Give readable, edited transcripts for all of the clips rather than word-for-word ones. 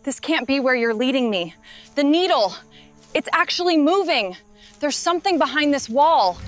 This can't be where you're leading me. The needle, it's actually moving. There's something behind this wall.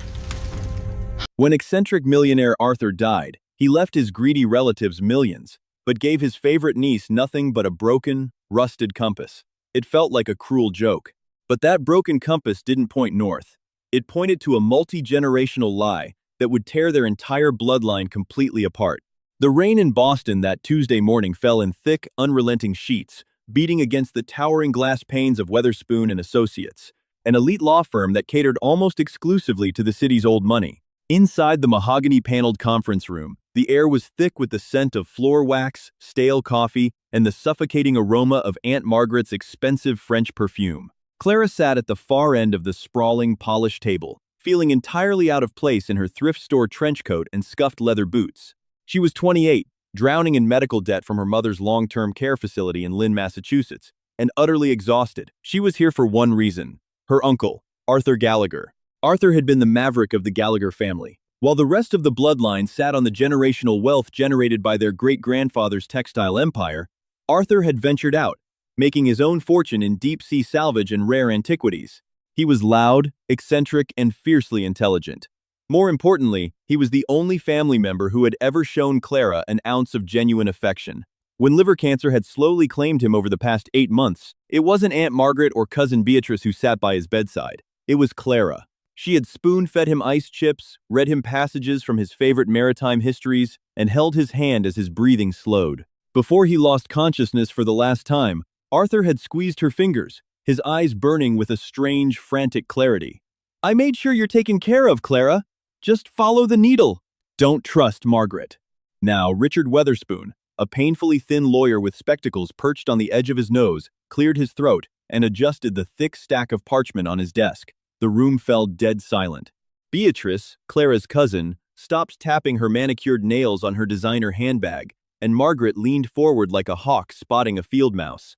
When eccentric millionaire Arthur died, he left his greedy relatives millions, but gave his favorite niece nothing but a broken, rusted compass. It felt like a cruel joke. But that broken compass didn't point north. It pointed to a multi-generational lie that would tear their entire bloodline completely apart. The rain in Boston that Tuesday morning fell in thick, unrelenting sheets, beating against the towering glass panes of Weatherspoon and Associates, an elite law firm that catered almost exclusively to the city's old money. Inside the mahogany-paneled conference room, the air was thick with the scent of floor wax, stale coffee, and the suffocating aroma of Aunt Margaret's expensive French perfume. Clara sat at the far end of the sprawling, polished table, feeling entirely out of place in her thrift store trench coat and scuffed leather boots. She was 28, drowning in medical debt from her mother's long-term care facility in Lynn, Massachusetts, and utterly exhausted. She was here for one reason: her uncle, Arthur Gallagher. Arthur had been the maverick of the Gallagher family, while the rest of the bloodline sat on the generational wealth generated by their great-grandfather's textile empire. Arthur had ventured out, making his own fortune in deep-sea salvage and rare antiquities. He was loud, eccentric, and fiercely intelligent. More importantly, he was the only family member who had ever shown Clara an ounce of genuine affection. When liver cancer had slowly claimed him over the past 8 months, it wasn't Aunt Margaret or Cousin Beatrice who sat by his bedside. It was Clara. She had spoon-fed him ice chips, read him passages from his favorite maritime histories, and held his hand as his breathing slowed. Before he lost consciousness for the last time, Arthur had squeezed her fingers, his eyes burning with a strange, frantic clarity. "I made sure you're taken care of, Clara. Just follow the needle. Don't trust Margaret." Now, Richard Weatherspoon, a painfully thin lawyer with spectacles perched on the edge of his nose, cleared his throat and adjusted the thick stack of parchment on his desk. The room fell dead silent. Beatrice, Clara's cousin, stopped tapping her manicured nails on her designer handbag, and Margaret leaned forward like a hawk spotting a field mouse.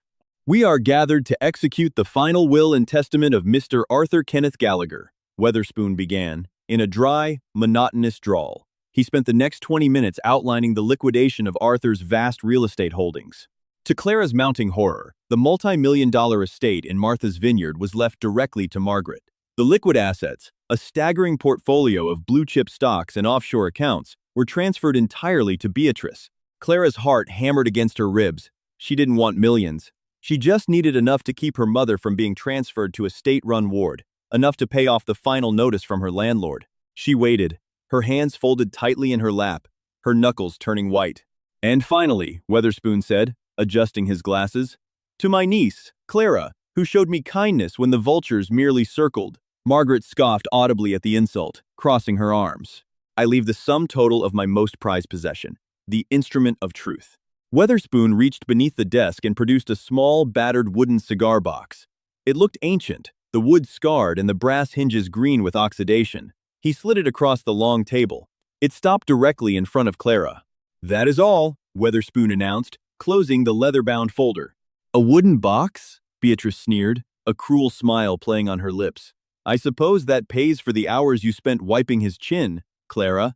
"We are gathered to execute the final will and testament of Mr. Arthur Kenneth Gallagher," Weatherspoon began, in a dry, monotonous drawl. He spent the next 20 minutes outlining the liquidation of Arthur's vast real estate holdings. To Clara's mounting horror, the multi-million-dollar estate in Martha's Vineyard was left directly to Margaret. The liquid assets, a staggering portfolio of blue-chip stocks and offshore accounts, were transferred entirely to Beatrice. Clara's heart hammered against her ribs. She didn't want millions. She just needed enough to keep her mother from being transferred to a state-run ward, enough to pay off the final notice from her landlord. She waited, her hands folded tightly in her lap, her knuckles turning white. "And finally," Weatherspoon said, adjusting his glasses, "to my niece, Clara, who showed me kindness when the vultures merely circled." Margaret scoffed audibly at the insult, crossing her arms. "I leave the sum total of my most prized possession, the instrument of truth." Weatherspoon reached beneath the desk and produced a small, battered wooden cigar box. It looked ancient, the wood scarred and the brass hinges green with oxidation. He slid it across the long table. It stopped directly in front of Clara. "That is all," Weatherspoon announced, closing the leather-bound folder. "A wooden box?" Beatrice sneered, a cruel smile playing on her lips. "I suppose that pays for the hours you spent wiping his chin, Clara."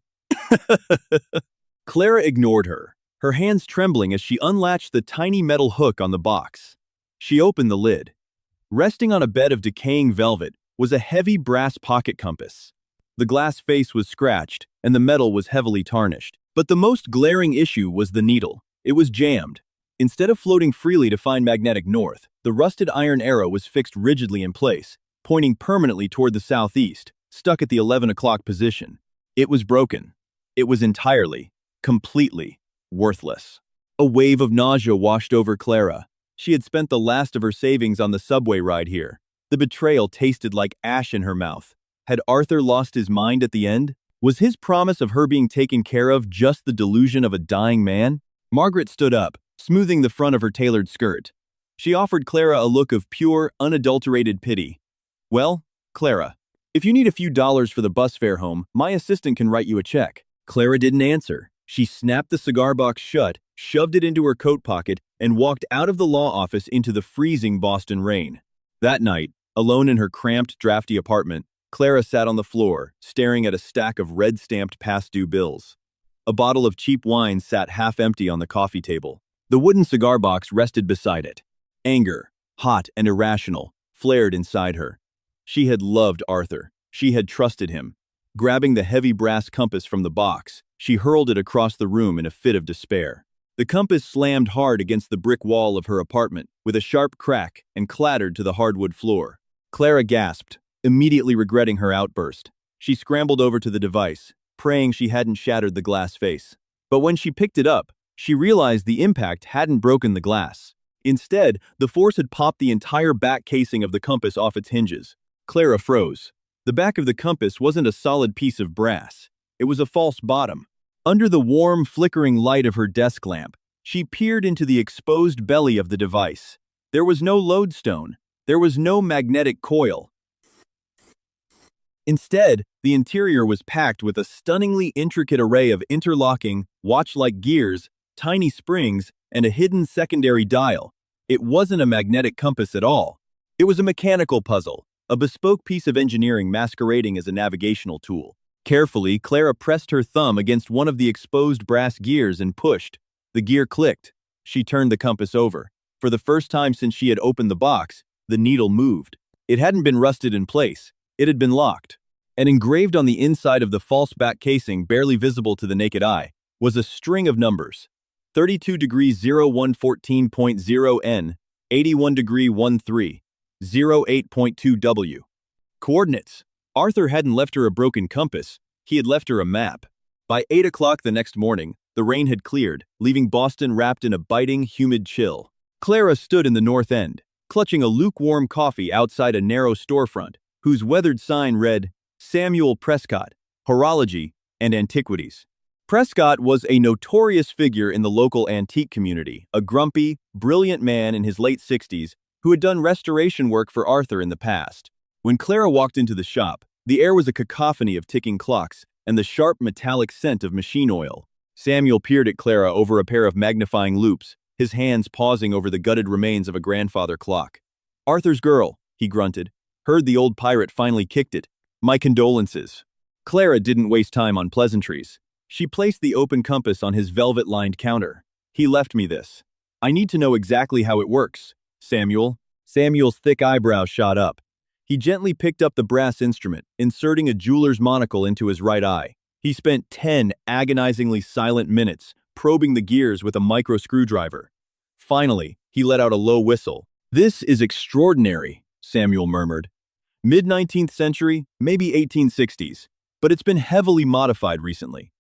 Clara ignored her, her hands trembling as she unlatched the tiny metal hook on the box. She opened the lid. Resting on a bed of decaying velvet was a heavy brass pocket compass. The glass face was scratched, and the metal was heavily tarnished. But the most glaring issue was the needle. It was jammed. Instead of floating freely to find magnetic north, the rusted iron arrow was fixed rigidly in place, pointing permanently toward the southeast, stuck at the 11 o'clock position. It was broken. It was entirely, completely worthless. A wave of nausea washed over Clara. She had spent the last of her savings on the subway ride here. The betrayal tasted like ash in her mouth. Had Arthur lost his mind at the end? Was his promise of her being taken care of just the delusion of a dying man? Margaret stood up, smoothing the front of her tailored skirt. She offered Clara a look of pure, unadulterated pity. "Well, Clara, if you need a few dollars for the bus fare home, my assistant can write you a check." Clara didn't answer. She snapped the cigar box shut, shoved it into her coat pocket, and walked out of the law office into the freezing Boston rain. That night, alone in her cramped, drafty apartment, Clara sat on the floor, staring at a stack of red-stamped past-due bills. A bottle of cheap wine sat half-empty on the coffee table. The wooden cigar box rested beside it. Anger, hot and irrational, flared inside her. She had loved Arthur. She had trusted him. Grabbing the heavy brass compass from the box, she hurled it across the room in a fit of despair. The compass slammed hard against the brick wall of her apartment with a sharp crack and clattered to the hardwood floor. Clara gasped, immediately regretting her outburst. She scrambled over to the device, praying she hadn't shattered the glass face. But when she picked it up, she realized the impact hadn't broken the glass. Instead, the force had popped the entire back casing of the compass off its hinges. Clara froze. The back of the compass wasn't a solid piece of brass. It was a false bottom. Under the warm, flickering light of her desk lamp, she peered into the exposed belly of the device. There was no lodestone. There was no magnetic coil. Instead, the interior was packed with a stunningly intricate array of interlocking, watch-like gears, tiny springs, and a hidden secondary dial. It wasn't a magnetic compass at all. It was a mechanical puzzle, a bespoke piece of engineering masquerading as a navigational tool. Carefully, Clara pressed her thumb against one of the exposed brass gears and pushed. The gear clicked. She turned the compass over. For the first time since she had opened the box, the needle moved. It hadn't been rusted in place. It had been locked. And engraved on the inside of the false back casing, barely visible to the naked eye, was a string of numbers. 32 degrees 0114.0 N, 81 degree 13, 08.2 W. Coordinates. Arthur hadn't left her a broken compass. He had left her a map. By 8 o'clock the next morning, the rain had cleared, leaving Boston wrapped in a biting, humid chill. Clara stood in the North End, clutching a lukewarm coffee outside a narrow storefront, whose weathered sign read, Samuel Prescott, Horology and Antiquities. Prescott was a notorious figure in the local antique community, a grumpy, brilliant man in his late 60s who had done restoration work for Arthur in the past. When Clara walked into the shop, the air was a cacophony of ticking clocks and the sharp metallic scent of machine oil. Samuel peered at Clara over a pair of magnifying loupes, his hands pausing over the gutted remains of a grandfather clock. Arthur's girl, he grunted. Heard the old pirate finally kicked it. My condolences. Clara didn't waste time on pleasantries. She placed the open compass on his velvet-lined counter. He left me this. I need to know exactly how it works, Samuel. Samuel's thick eyebrows shot up. He gently picked up the brass instrument, inserting a jeweler's monocle into his right eye. He spent 10 agonizingly silent minutes probing the gears with a micro screwdriver. Finally, he let out a low whistle. This is extraordinary, Samuel murmured. Mid-19th century, maybe 1860s, but it's been heavily modified recently.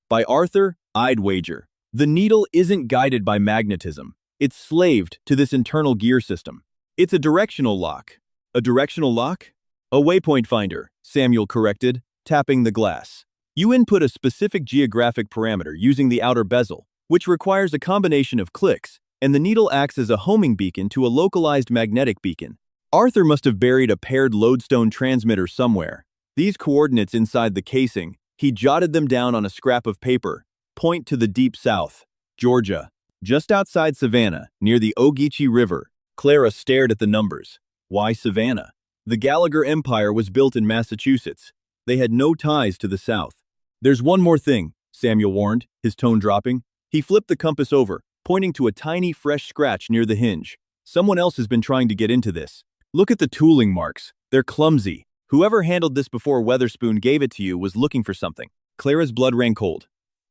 By Arthur, I'd wager. The needle isn't guided by magnetism. It's slaved to this internal gear system. It's a directional lock. A directional lock? A waypoint finder, Samuel corrected, tapping the glass. You input a specific geographic parameter using the outer bezel, which requires a combination of clicks, and the needle acts as a homing beacon to a localized magnetic beacon. Arthur must have buried a paired lodestone transmitter somewhere. These coordinates inside the casing, he jotted them down on a scrap of paper. Point to the deep south, Georgia. Just outside Savannah, near the Ogeechee River. Clara stared at the numbers. Why Savannah? The Gallagher Empire was built in Massachusetts. They had no ties to the South. There's one more thing, Samuel warned, his tone dropping. He flipped the compass over, pointing to a tiny, fresh scratch near the hinge. Someone else has been trying to get into this. Look at the tooling marks. They're clumsy. Whoever handled this before Weatherspoon gave it to you was looking for something. Clara's blood ran cold.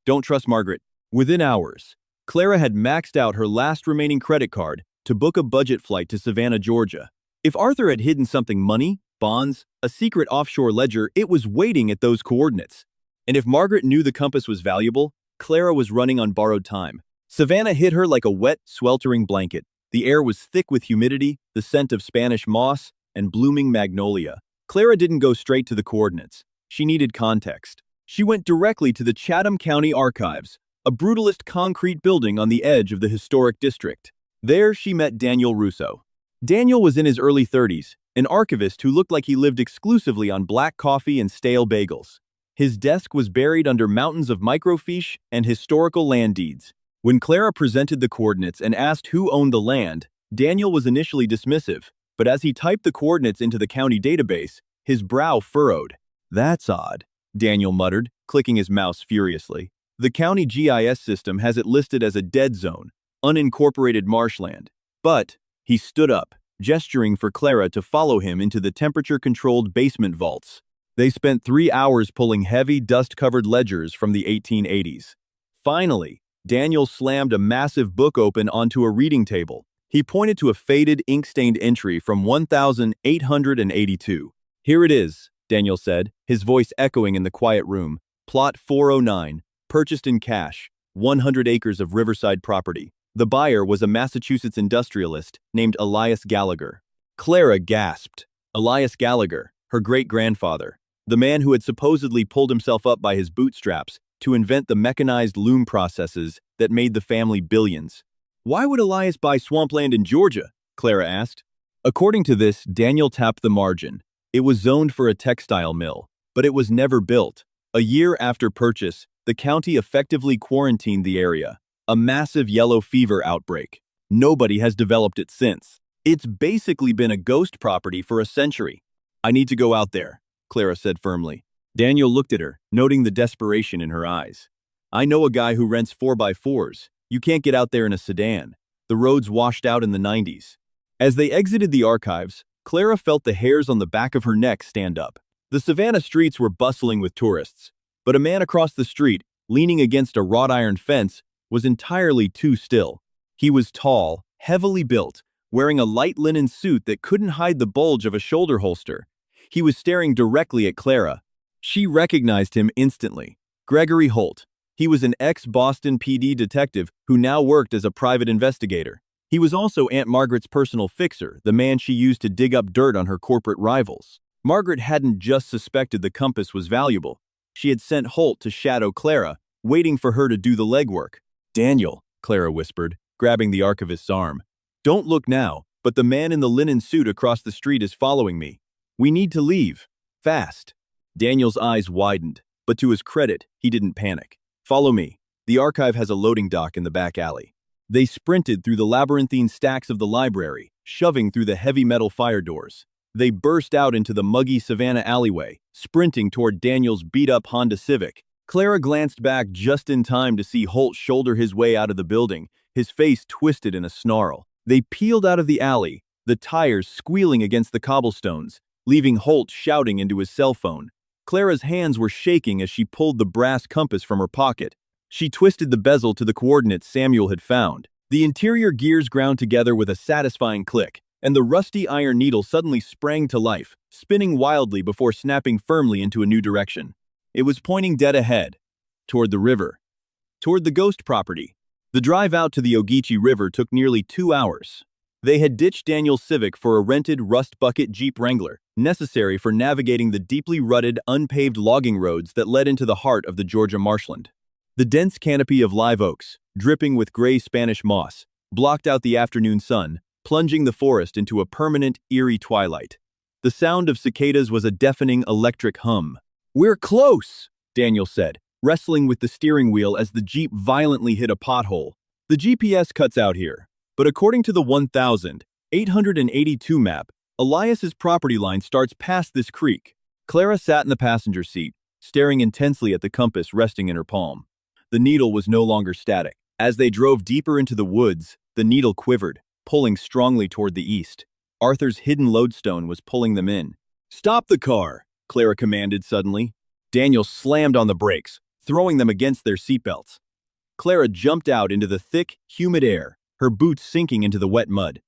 Don't trust Margaret. Within hours, Clara had maxed out her last remaining credit card to book a budget flight to Savannah, Georgia. If Arthur had hidden something, money, bonds, a secret offshore ledger, it was waiting at those coordinates. And if Margaret knew the compass was valuable, Clara was running on borrowed time. Savannah hit her like a wet, sweltering blanket. The air was thick with humidity, the scent of Spanish moss, and blooming magnolia. Clara didn't go straight to the coordinates. She needed context. She went directly to the Chatham County Archives, a brutalist concrete building on the edge of the historic district. There she met Daniel Russo. Daniel was in his early 30s, an archivist who looked like he lived exclusively on black coffee and stale bagels. His desk was buried under mountains of microfiche and historical land deeds. When Clara presented the coordinates and asked who owned the land, Daniel was initially dismissive, but as he typed the coordinates into the county database, his brow furrowed. That's odd, Daniel muttered, clicking his mouse furiously. The county GIS system has it listed as a dead zone, unincorporated marshland. But, He stood up, gesturing for Clara to follow him into the temperature-controlled basement vaults. They spent 3 hours pulling heavy, dust-covered ledgers from the 1880s. Finally, Daniel slammed a massive book open onto a reading table. He pointed to a faded, ink-stained entry from 1882. "Here it is," Daniel said, his voice echoing in the quiet room. "Plot 409, purchased in cash, 100 acres of riverside property. The buyer was a Massachusetts industrialist named Elias Gallagher." Clara gasped. Elias Gallagher, her great-grandfather, the man who had supposedly pulled himself up by his bootstraps to invent the mechanized loom processes that made the family billions. "Why would Elias buy swampland in Georgia?" Clara asked. According to this, Daniel tapped the margin. It was zoned for a textile mill, but it was never built. A year after purchase, the county effectively quarantined the area. A massive yellow fever outbreak. Nobody has developed it since. It's basically been a ghost property for a century. "I need to go out there," Clara said firmly. Daniel looked at her, noting the desperation in her eyes. "I know a guy who rents 4x4s. You can't get out there in a sedan. The roads washed out in the 90s. As they exited the archives, Clara felt the hairs on the back of her neck stand up. The Savannah streets were bustling with tourists, but a man across the street, leaning against a wrought iron fence, was entirely too still. He was tall, heavily built, wearing a light linen suit that couldn't hide the bulge of a shoulder holster. He was staring directly at Clara. She recognized him instantly. Gregory Holt. He was an ex-Boston PD detective who now worked as a private investigator. He was also Aunt Margaret's personal fixer, the man she used to dig up dirt on her corporate rivals. Margaret hadn't just suspected the compass was valuable. She had sent Holt to shadow Clara, waiting for her to do the legwork. "Daniel," Clara whispered, grabbing the archivist's arm. "Don't look now, but the man in the linen suit across the street is following me. We need to leave. Fast." Daniel's eyes widened, but to his credit, he didn't panic. "Follow me. The archive has a loading dock in the back alley." They sprinted through the labyrinthine stacks of the library, shoving through the heavy metal fire doors. They burst out into the muggy Savannah alleyway, sprinting toward Daniel's beat-up Honda Civic. Clara glanced back just in time to see Holt shoulder his way out of the building, his face twisted in a snarl. They peeled out of the alley, the tires squealing against the cobblestones, leaving Holt shouting into his cell phone. Clara's hands were shaking as she pulled the brass compass from her pocket. She twisted the bezel to the coordinates Samuel had found. The interior gears ground together with a satisfying click, and the rusty iron needle suddenly sprang to life, spinning wildly before snapping firmly into a new direction. It was pointing dead ahead, toward the river, toward the ghost property. The drive out to the Ogeechee River took nearly 2 hours. They had ditched Daniel's Civic for a rented rust bucket Jeep Wrangler, necessary for navigating the deeply rutted, unpaved logging roads that led into the heart of the Georgia marshland. The dense canopy of live oaks, dripping with gray Spanish moss, blocked out the afternoon sun, plunging the forest into a permanent, eerie twilight. The sound of cicadas was a deafening electric hum. "We're close," Daniel said, wrestling with the steering wheel as the Jeep violently hit a pothole. "The GPS cuts out here, but according to the 1882 map, Elias's property line starts past this creek." Clara sat in the passenger seat, staring intensely at the compass resting in her palm. The needle was no longer static. As they drove deeper into the woods, the needle quivered, pulling strongly toward the east. Arthur's hidden lodestone was pulling them in. "Stop the car," Clara commanded suddenly. Daniel slammed on the brakes, throwing them against their seatbelts. Clara jumped out into the thick, humid air, her boots sinking into the wet mud.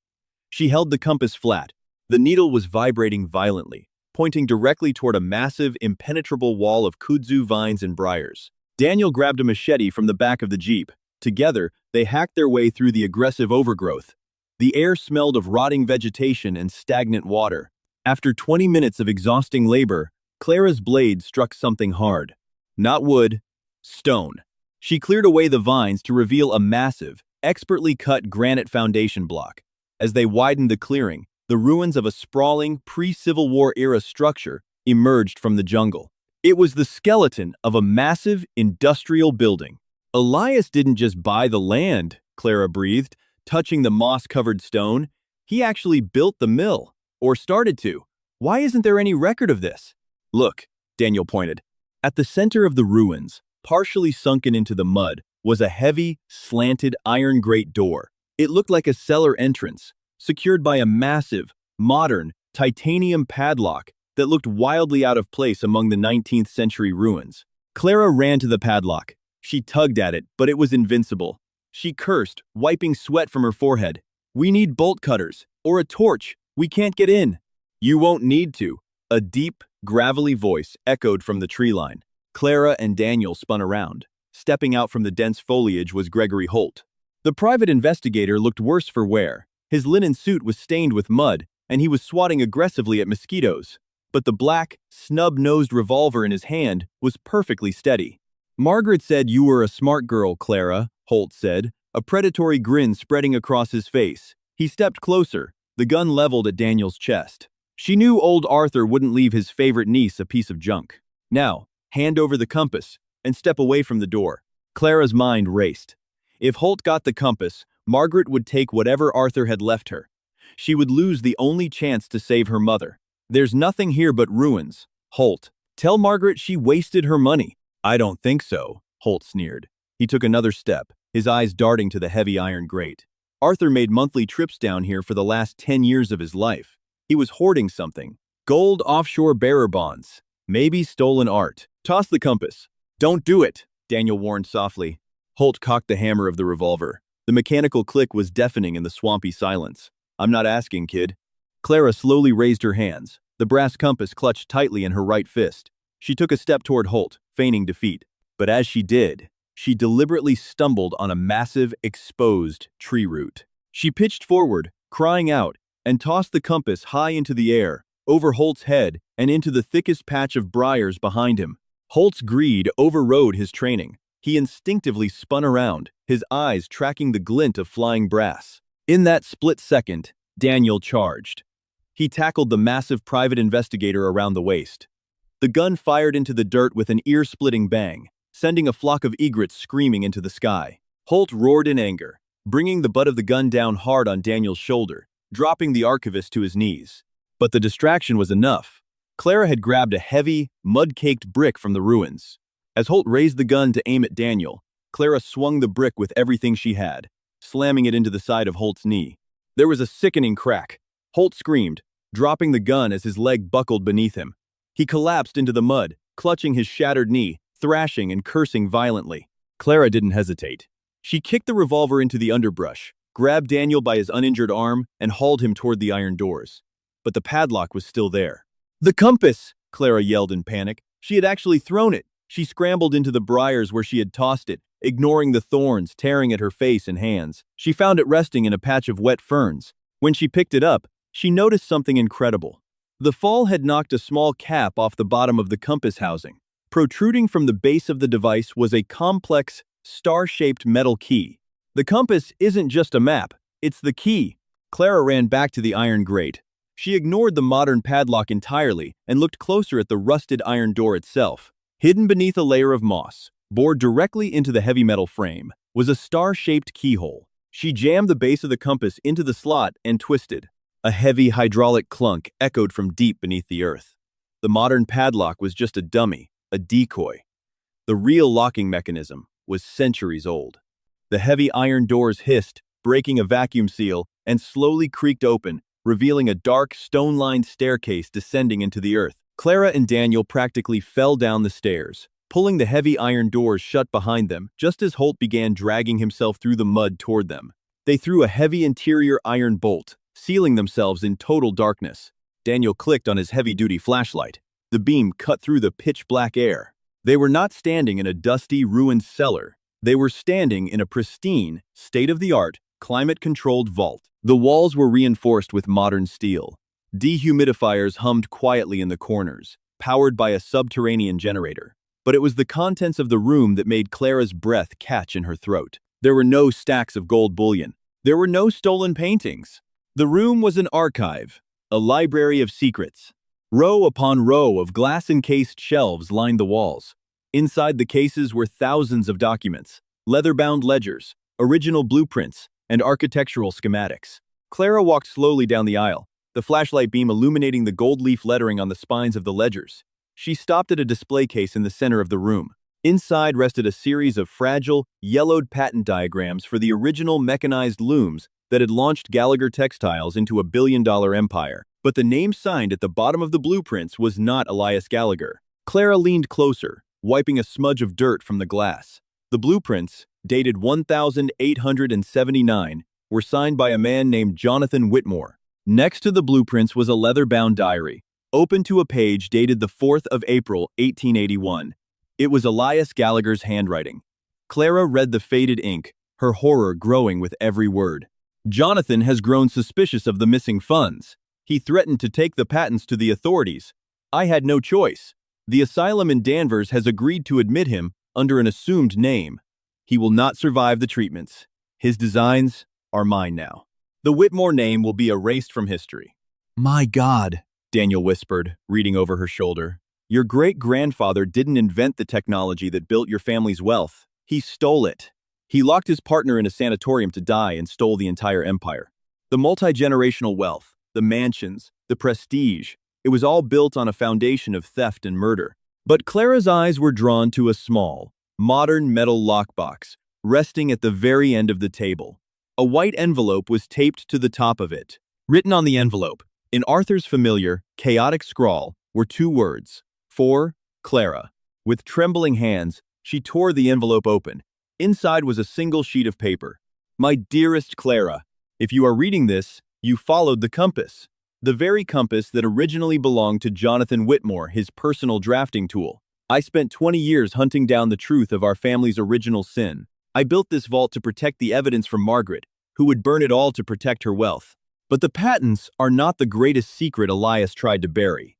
She held the compass flat. The needle was vibrating violently, pointing directly toward a massive, impenetrable wall of kudzu vines and briars. Daniel grabbed a machete from the back of the Jeep. Together, they hacked their way through the aggressive overgrowth. The air smelled of rotting vegetation and stagnant water. After 20 minutes of exhausting labor, Clara's blade struck something hard. Not wood, stone. She cleared away the vines to reveal a massive, expertly cut granite foundation block. As they widened the clearing, the ruins of a sprawling, pre-Civil War era structure emerged from the jungle. It was the skeleton of a massive industrial building. "Elias didn't just buy the land," Clara breathed, touching the moss-covered stone. "He actually built the mill, or started to. Why isn't there any record of this?" "Look," Daniel pointed. At the center of the ruins, partially sunken into the mud, was a heavy, slanted iron grate door. It looked like a cellar entrance, secured by a massive, modern, titanium padlock that looked wildly out of place among the 19th century ruins. Clara ran to the padlock. She tugged at it, but it was invincible. She cursed, wiping sweat from her forehead. "We need bolt cutters, or a torch. We can't get in." "You won't need to." A deep, gravelly voice echoed from the tree line. Clara and Daniel spun around. Stepping out from the dense foliage was Gregory Holt. The private investigator looked worse for wear. His linen suit was stained with mud, and he was swatting aggressively at mosquitoes. But the black, snub-nosed revolver in his hand was perfectly steady. "Margaret said you were a smart girl, Clara," Holt said, a predatory grin spreading across his face. He stepped closer, the gun leveled at Daniel's chest. She knew old Arthur wouldn't leave his favorite niece a piece of junk. "Now, hand over the compass, and step away from the door." Clara's mind raced. If Holt got the compass, Margaret would take whatever Arthur had left her. She would lose the only chance to save her mother. "There's nothing here but ruins." "Holt, tell Margaret she wasted her money." "I don't think so," Holt sneered. He took another step, his eyes darting to the heavy iron grate. Arthur made monthly trips down here for the last 10 years of his life. He was hoarding something. Gold offshore bearer bonds. Maybe stolen art. "Toss the compass." "Don't do it," Daniel warned softly. Holt cocked the hammer of the revolver. The mechanical click was deafening in the swampy silence. "I'm not asking, kid." Clara slowly raised her hands, the brass compass clutched tightly in her right fist. She took a step toward Holt, feigning defeat. But as she did, she deliberately stumbled on a massive, exposed tree root. She pitched forward, crying out, and tossed the compass high into the air, over Holt's head and into the thickest patch of briars behind him. Holt's greed overrode his training. He instinctively spun around, his eyes tracking the glint of flying brass. In that split second, Daniel charged. He tackled the massive private investigator around the waist. The gun fired into the dirt with an ear-splitting bang, sending a flock of egrets screaming into the sky. Holt roared in anger, bringing the butt of the gun down hard on Daniel's shoulder, dropping the archivist to his knees. But the distraction was enough. Clara had grabbed a heavy, mud-caked brick from the ruins. As Holt raised the gun to aim at Daniel, Clara swung the brick with everything she had, slamming it into the side of Holt's knee. There was a sickening crack. Holt screamed, dropping the gun as his leg buckled beneath him. He collapsed into the mud, clutching his shattered knee, thrashing and cursing violently. Clara didn't hesitate. She kicked the revolver into the underbrush, grabbed Daniel by his uninjured arm, and hauled him toward the iron doors. But the padlock was still there. "The compass!" Clara yelled in panic. She had actually thrown it. She scrambled into the briars where she had tossed it, ignoring the thorns tearing at her face and hands. She found it resting in a patch of wet ferns. When she picked it up, she noticed something incredible. The fall had knocked a small cap off the bottom of the compass housing. Protruding from the base of the device was a complex, star-shaped metal key. "The compass isn't just a map, it's the key." Clara ran back to the iron grate. She ignored the modern padlock entirely and looked closer at the rusted iron door itself. Hidden beneath a layer of moss, bored directly into the heavy metal frame, was a star-shaped keyhole. She jammed the base of the compass into the slot and twisted. A heavy hydraulic clunk echoed from deep beneath the earth. The modern padlock was just a dummy, a decoy. The real locking mechanism was centuries old. The heavy iron doors hissed, breaking a vacuum seal, and slowly creaked open, revealing a dark, stone-lined staircase descending into the earth. Clara and Daniel practically fell down the stairs, pulling the heavy iron doors shut behind them just as Holt began dragging himself through the mud toward them. They threw a heavy interior iron bolt, sealing themselves in total darkness. Daniel clicked on his heavy-duty flashlight. The beam cut through the pitch-black air. They were not standing in a dusty, ruined cellar. They were standing in a pristine, state-of-the-art, climate-controlled vault. The walls were reinforced with modern steel. Dehumidifiers hummed quietly in the corners, powered by a subterranean generator. But it was the contents of the room that made Clara's breath catch in her throat. There were no stacks of gold bullion. There were no stolen paintings. The room was an archive, a library of secrets. Row upon row of glass-encased shelves lined the walls. Inside the cases were thousands of documents, leather-bound ledgers, original blueprints, and architectural schematics. Clara walked slowly down the aisle, the flashlight beam illuminating the gold leaf lettering on the spines of the ledgers. She stopped at a display case in the center of the room. Inside rested a series of fragile, yellowed patent diagrams for the original mechanized looms that had launched Gallagher Textiles into a billion-dollar empire. But the name signed at the bottom of the blueprints was not Elias Gallagher. Clara leaned closer, wiping a smudge of dirt from the glass. The blueprints, dated 1879, were signed by a man named Jonathan Whitmore. Next to the blueprints was a leather-bound diary, open to a page dated the 4th of April, 1881. It was Elias Gallagher's handwriting. Clara read the faded ink, her horror growing with every word. Jonathan has grown suspicious of the missing funds. He threatened to take the patents to the authorities. I had no choice. The asylum in Danvers has agreed to admit him under an assumed name. He will not survive the treatments. His designs are mine now. The Whitmore name will be erased from history. My God, Daniel whispered, reading over her shoulder. Your great-grandfather didn't invent the technology that built your family's wealth. He stole it. He locked his partner in a sanatorium to die and stole the entire empire. The multi-generational wealth, the mansions, the prestige, it was all built on a foundation of theft and murder. But Clara's eyes were drawn to a small, modern metal lockbox, resting at the very end of the table. A white envelope was taped to the top of it. Written on the envelope, in Arthur's familiar, chaotic scrawl, were 2 words. For Clara. With trembling hands, she tore the envelope open. Inside was a single sheet of paper. My dearest Clara, if you are reading this, you followed the compass. The very compass that originally belonged to Jonathan Whitmore, his personal drafting tool. I spent 20 years hunting down the truth of our family's original sin. I built this vault to protect the evidence from Margaret, who would burn it all to protect her wealth. But the patents are not the greatest secret Elias tried to bury.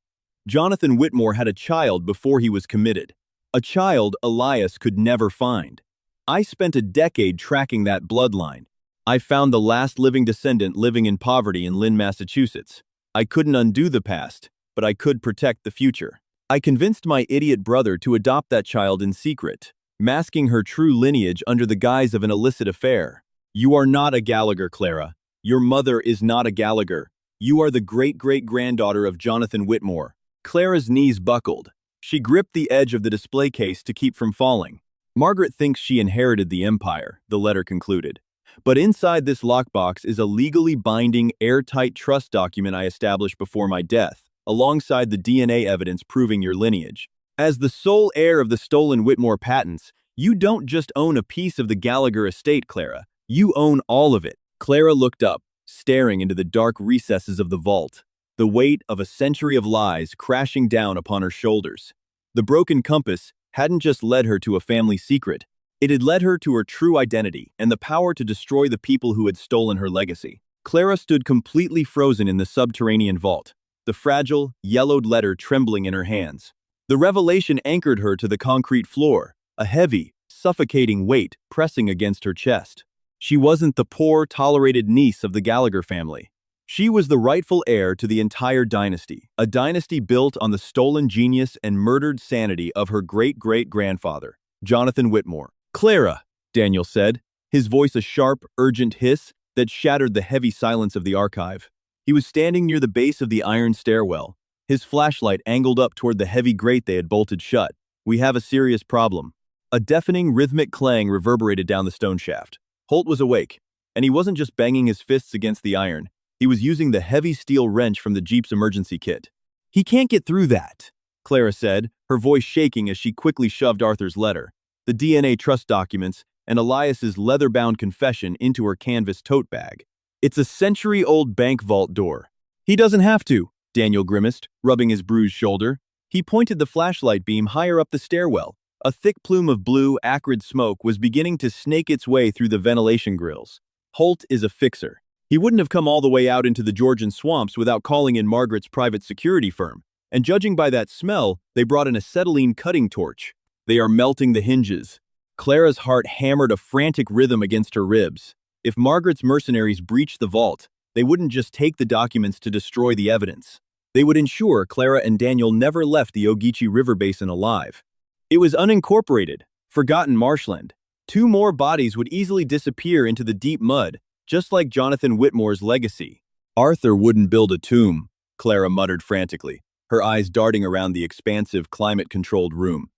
Jonathan Whitmore had a child before he was committed. A child Elias could never find. I spent a decade tracking that bloodline. I found the last living descendant living in poverty in Lynn, Massachusetts. I couldn't undo the past, but I could protect the future. I convinced my idiot brother to adopt that child in secret, masking her true lineage under the guise of an illicit affair. You are not a Gallagher, Clara. Your mother is not a Gallagher. You are the great-great-granddaughter of Jonathan Whitmore. Clara's knees buckled. She gripped the edge of the display case to keep from falling. Margaret thinks she inherited the empire, the letter concluded. But inside this lockbox is a legally binding, airtight trust document I established before my death, alongside the DNA evidence proving your lineage. As the sole heir of the stolen Whitmore patents, you don't just own a piece of the Gallagher estate, Clara. You own all of it. Clara looked up, staring into the dark recesses of the vault, the weight of a century of lies crashing down upon her shoulders. The broken compass hadn't just led her to a family secret. It had led her to her true identity and the power to destroy the people who had stolen her legacy. Clara stood completely frozen in the subterranean vault, the fragile, yellowed letter trembling in her hands. The revelation anchored her to the concrete floor, a heavy, suffocating weight pressing against her chest. She wasn't the poor, tolerated niece of the Gallagher family. She was the rightful heir to the entire dynasty, a dynasty built on the stolen genius and murdered sanity of her great-great-grandfather, Jonathan Whitmore. Clara, Daniel said, his voice a sharp, urgent hiss that shattered the heavy silence of the archive. He was standing near the base of the iron stairwell, his flashlight angled up toward the heavy grate they had bolted shut. We have a serious problem. A deafening, rhythmic clang reverberated down the stone shaft. Holt was awake, and he wasn't just banging his fists against the iron. He was using the heavy steel wrench from the Jeep's emergency kit. He can't get through that, Clara said, her voice shaking as she quickly shoved Arthur's letter, the DNA trust documents, and Elias's leather-bound confession into her canvas tote bag. It's a century-old bank vault door. He doesn't have to, Daniel grimaced, rubbing his bruised shoulder. He pointed the flashlight beam higher up the stairwell. A thick plume of blue, acrid smoke was beginning to snake its way through the ventilation grills. Holt is a fixer. He wouldn't have come all the way out into the Georgian swamps without calling in Margaret's private security firm. And judging by that smell, they brought an acetylene cutting torch. They are melting the hinges. Clara's heart hammered a frantic rhythm against her ribs. If Margaret's mercenaries breached the vault, they wouldn't just take the documents to destroy the evidence. They would ensure Clara and Daniel never left the Ogeechee River Basin alive. It was unincorporated, forgotten marshland. 2 more bodies would easily disappear into the deep mud, just like Jonathan Whitmore's legacy. Arthur wouldn't build a tomb, Clara muttered frantically, her eyes darting around the expansive, climate-controlled room.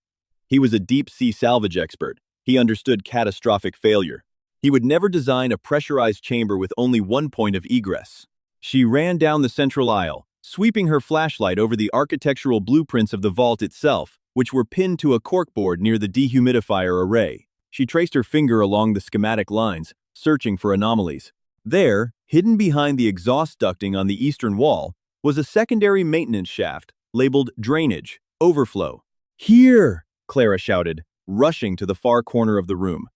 He was a deep-sea salvage expert. He understood catastrophic failure. He would never design a pressurized chamber with only one point of egress. She ran down the central aisle, sweeping her flashlight over the architectural blueprints of the vault itself, which were pinned to a corkboard near the dehumidifier array. She traced her finger along the schematic lines, searching for anomalies. There, hidden behind the exhaust ducting on the eastern wall, was a secondary maintenance shaft, labeled drainage, overflow. "Here!" Clara shouted, rushing to the far corner of the room.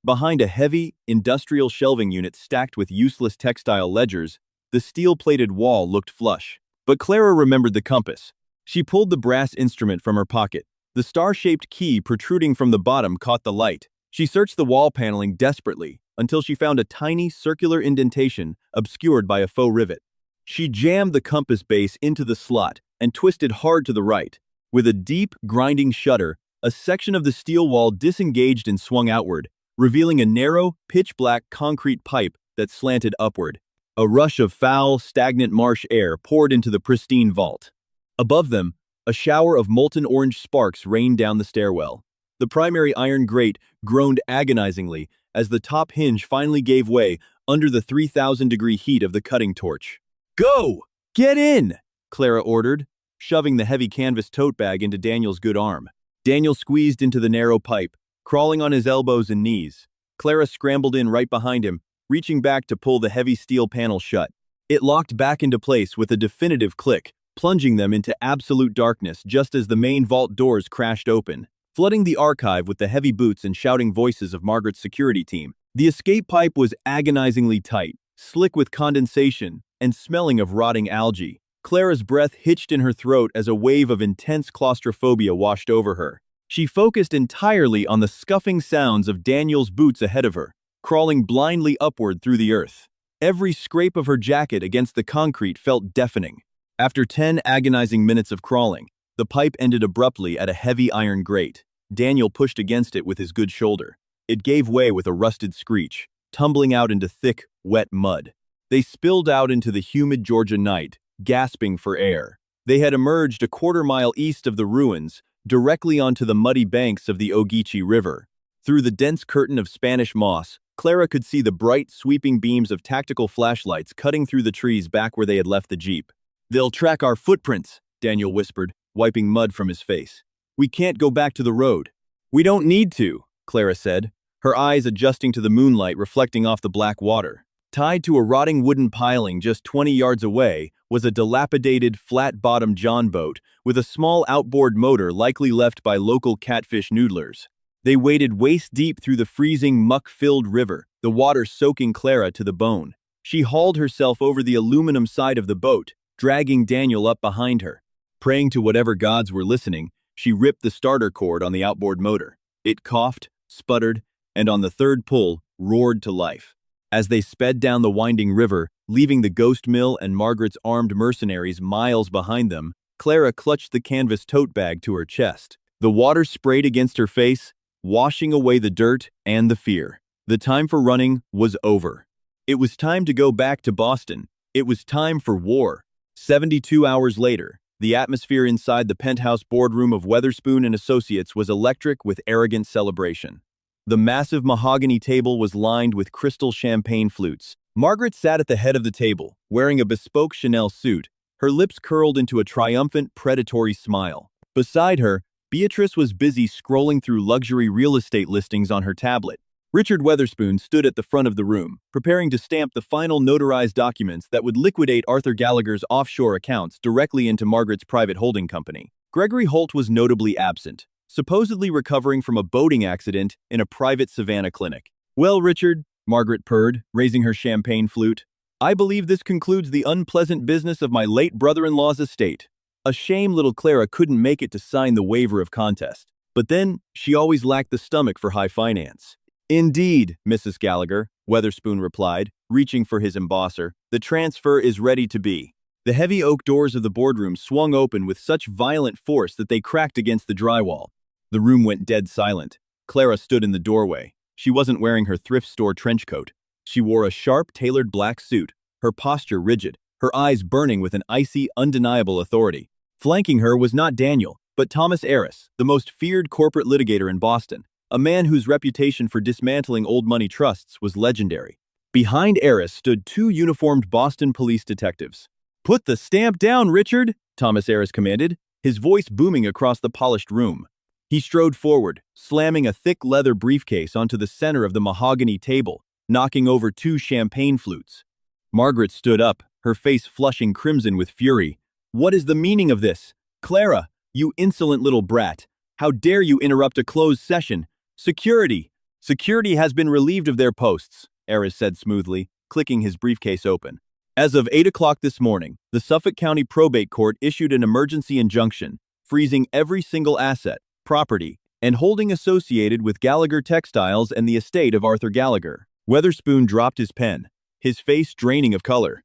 Behind a heavy, industrial shelving unit stacked with useless textile ledgers, the steel-plated wall looked flush. But Clara remembered the compass. She pulled the brass instrument from her pocket. The star-shaped key protruding from the bottom caught the light. She searched the wall paneling desperately until she found a tiny, circular indentation obscured by a faux rivet. She jammed the compass base into the slot and twisted hard to the right. With a deep, grinding shudder, a section of the steel wall disengaged and swung outward, revealing a narrow, pitch-black concrete pipe that slanted upward. A rush of foul, stagnant marsh air poured into the pristine vault. Above them, a shower of molten orange sparks rained down the stairwell. The primary iron grate groaned agonizingly as the top hinge finally gave way under the 3,000-degree heat of the cutting torch. "Go! Get in!" Clara ordered, shoving the heavy canvas tote bag into Daniel's good arm. Daniel squeezed into the narrow pipe, crawling on his elbows and knees. Clara scrambled in right behind him, reaching back to pull the heavy steel panel shut. It locked back into place with a definitive click, plunging them into absolute darkness just as the main vault doors crashed open, flooding the archive with the heavy boots and shouting voices of Margaret's security team. The escape pipe was agonizingly tight, slick with condensation, and smelling of rotting algae. Clara's breath hitched in her throat as a wave of intense claustrophobia washed over her. She focused entirely on the scuffing sounds of Daniel's boots ahead of her, crawling blindly upward through the earth. Every scrape of her jacket against the concrete felt deafening. After 10 agonizing minutes of crawling, the pipe ended abruptly at a heavy iron grate. Daniel pushed against it with his good shoulder. It gave way with a rusted screech, tumbling out into thick, wet mud. They spilled out into the humid Georgia night, gasping for air. They had emerged a quarter-mile east of the ruins, directly onto the muddy banks of the Ogeechee River. Through the dense curtain of Spanish moss, Clara could see the bright, sweeping beams of tactical flashlights cutting through the trees back where they had left the jeep. "They'll track our footprints," Daniel whispered, wiping mud from his face. "We can't go back to the road." "We don't need to," Clara said, her eyes adjusting to the moonlight reflecting off the black water. Tied to a rotting wooden piling just 20 yards away was a dilapidated, flat-bottomed John boat with a small outboard motor likely left by local catfish noodlers. They waded waist-deep through the freezing, muck-filled river, the water soaking Clara to the bone. She hauled herself over the aluminum side of the boat, dragging Daniel up behind her. Praying to whatever gods were listening, she ripped the starter cord on the outboard motor. It coughed, sputtered, and on the third pull, roared to life. As they sped down the winding river, leaving the ghost mill and Margaret's armed mercenaries miles behind them, Clara clutched the canvas tote bag to her chest. The water sprayed against her face, washing away the dirt and the fear. The time for running was over. It was time to go back to Boston. It was time for war. 72 hours later, the atmosphere inside the penthouse boardroom of Weatherspoon and Associates was electric with arrogant celebration. The massive mahogany table was lined with crystal champagne flutes. Margaret sat at the head of the table, wearing a bespoke Chanel suit, her lips curled into a triumphant, predatory smile. Beside her, Beatrice was busy scrolling through luxury real estate listings on her tablet. Richard Weatherspoon stood at the front of the room, preparing to stamp the final notarized documents that would liquidate Arthur Gallagher's offshore accounts directly into Margaret's private holding company. Gregory Holt was notably absent, supposedly recovering from a boating accident in a private Savannah clinic. "Well, Richard," Margaret purred, raising her champagne flute, "I believe this concludes the unpleasant business of my late brother-in-law's estate." A shame little Clara couldn't make it to sign the waiver of contest. But then, she always lacked the stomach for high finance. "Indeed, Mrs. Gallagher," Weatherspoon replied, reaching for his embosser. "The transfer is ready to be." The heavy oak doors of the boardroom swung open with such violent force that they cracked against the drywall. The room went dead silent. Clara stood in the doorway. She wasn't wearing her thrift store trench coat. She wore a sharp, tailored black suit, her posture rigid, her eyes burning with an icy, undeniable authority. Flanking her was not Daniel, but Thomas Arris, the most feared corporate litigator in Boston. a man whose reputation for dismantling old money trusts was legendary. Behind Eris stood two uniformed Boston police detectives. "Put the stamp down, Richard," Thomas Eris commanded, his voice booming across the polished room. He strode forward, slamming a thick leather briefcase onto the center of the mahogany table, knocking over two champagne flutes. Margaret stood up, her face flushing crimson with fury. "What is the meaning of this? Clara, you insolent little brat. How dare you interrupt a closed session? Security! Security has been relieved of their posts," Eris said smoothly, clicking his briefcase open. As of 8 o'clock this morning, the Suffolk County Probate Court issued an emergency injunction, freezing every single asset, property, and holding associated with Gallagher Textiles and the estate of Arthur Gallagher. Weatherspoon dropped his pen, his face draining of color.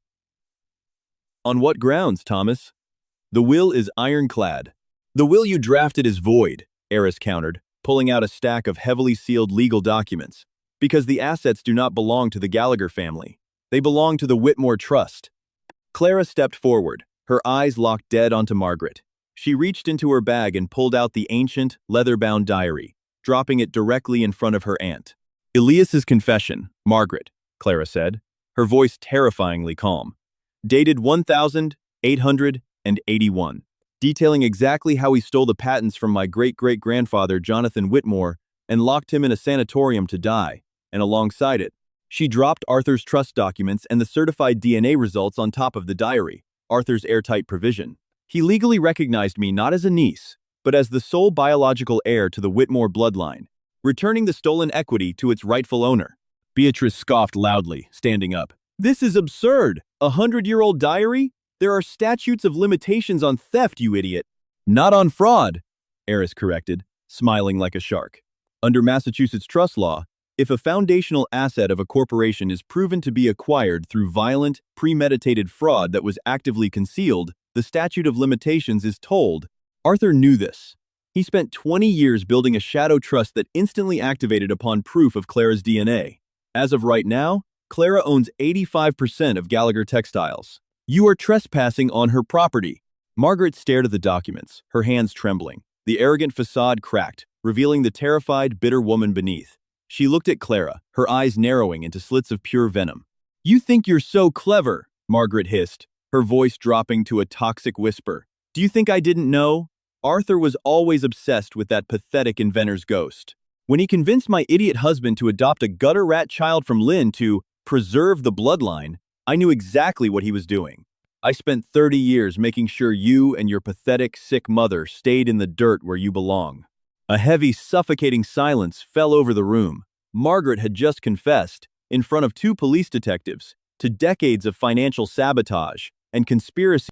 "On what grounds, Thomas?" "The will is ironclad." "The will you drafted is void," Eris countered, pulling out a stack of heavily sealed legal documents. "Because the assets do not belong to the Gallagher family. They belong to the Whitmore Trust." Clara stepped forward, her eyes locked dead onto Margaret. She reached into her bag and pulled out the ancient, leather-bound diary, dropping it directly in front of her aunt. "Elias's confession, Margaret," Clara said, her voice terrifyingly calm. "Dated 1881, detailing exactly how he stole the patents from my great-great-grandfather Jonathan Whitmore and locked him in a sanatorium to die, and alongside it, she dropped Arthur's trust documents and the certified DNA results on top of the diary, Arthur's airtight provision. He legally recognized me not as a niece, but as the sole biological heir to the Whitmore bloodline, returning the stolen equity to its rightful owner." Beatrice scoffed loudly, standing up. "This is absurd! A 100-year-old diary? There are statutes of limitations on theft, you idiot." "Not on fraud," Eris corrected, smiling like a shark. "Under Massachusetts trust law, if a foundational asset of a corporation is proven to be acquired through violent, premeditated fraud that was actively concealed, the statute of limitations is told." Arthur knew this. He spent 20 years building a shadow trust that instantly activated upon proof of Clara's DNA. As of right now, Clara owns 85% of Gallagher Textiles. "You are trespassing on her property." Margaret stared at the documents, her hands trembling. The arrogant facade cracked, revealing the terrified, bitter woman beneath. She looked at Clara, her eyes narrowing into slits of pure venom. "You think you're so clever," Margaret hissed, her voice dropping to a toxic whisper. "Do you think I didn't know? Arthur was always obsessed with that pathetic inventor's ghost. When he convinced my idiot husband to adopt a gutter rat child from Lynn to preserve the bloodline, I knew exactly what he was doing. I spent 30 years making sure you and your pathetic, sick mother stayed in the dirt where you belong." A heavy, suffocating silence fell over the room. Margaret had just confessed, in front of two police detectives, to decades of financial sabotage and conspiracy